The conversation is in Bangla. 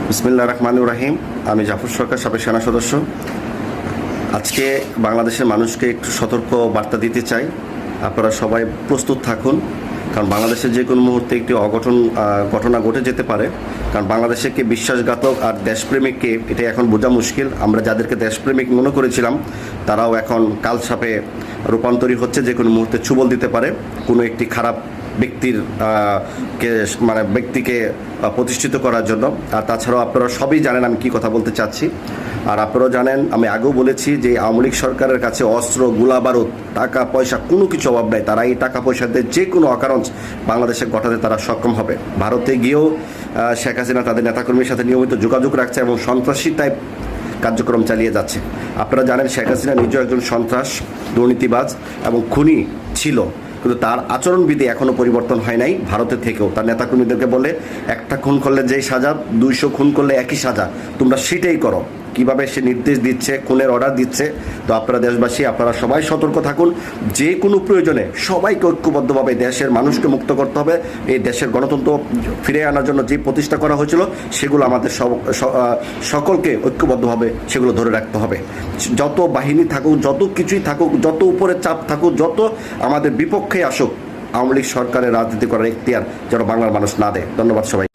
বিসমিল্লাহির রহমানির রহিম। আমি জাফর সরকার, সাবেক সেনা সদস্য। আজকে বাংলাদেশের মানুষকে একটু সতর্ক বার্তা দিতে চাই। আপনারা সবাই প্রস্তুত থাকুন, কারণ বাংলাদেশের যে কোনো মুহূর্তে একটি ঘটনা ঘটে যেতে পারে। কারণ বাংলাদেশে কে বিশ্বাসঘাতক আর দেশপ্রেমিককে এটা এখন বোঝা মুশকিল। আমরা যাদেরকে দেশপ্রেমিক মনে করেছিলাম তারাও এখন কালসাপে রূপান্তরী হচ্ছে, যে কোনো মুহূর্তে ছুবল দিতে পারে কোনো একটি খারাপ ব্যক্তিকে প্রতিষ্ঠিত করার জন্য। আর তাছাড়াও আপনারা সবই জানেন আমি কি কথা বলতে চাচ্ছি। আর আপনারাও জানেন, আমি আগেও বলেছি যে আওয়ামী লীগ সরকারের কাছে অস্ত্র, গোলা বারুদ, টাকা পয়সা কোনো কিছু অভাব নাই। তারা এই টাকা পয়সাতে যে কোনো অকারণ বাংলাদেশে ঘটাতে তারা সক্ষম হবে। ভারতে গিয়েও শেখ হাসিনা তাদের নেতাকর্মীর সাথে নিয়মিত যোগাযোগ রাখছে এবং সন্ত্রাসী টাইপ কার্যক্রম চালিয়ে যাচ্ছে। আপনারা জানেন শেখ হাসিনা নিজেও একজন সন্ত্রাস, দুর্নীতিবাজ এবং খুনি ছিল, কিন্তু তার আচরণবিধি এখনও পরিবর্তন হয় নাই। ভারতের থেকেও তার নেতাকর্মীদেরকে বলে, একটা খুন করলে যেই সাজা, 200 খুন করলে একই সাজা, তোমরা সেটাই করো। কিভাবে সে নির্দেশ দিচ্ছে, খুনের অর্ডার দিচ্ছে। তো আপনারা দেশবাসী, আপনারা সবাই সতর্ক থাকুন। যে কোনো প্রয়োজনে সবাইকে ঐক্যবদ্ধভাবে দেশের মানুষকে মুক্ত করতে হবে। এই দেশের গণতন্ত্র ফিরে আনার জন্য যে প্রতিষ্ঠা করা হয়েছিল সেগুলো আমাদের সকলকে ঐক্যবদ্ধভাবে সেগুলো ধরে রাখতে হবে। যত বাহিনী থাকুক, যত কিছুই থাকুক, যত উপরে চাপ থাকুক, যত আমাদের বিপক্ষে আসুক, আওয়ামী লীগ সরকারের রাজনীতি করার এখতিয়ার যেন বাংলার মানুষ না দেয়। ধন্যবাদ সবাই।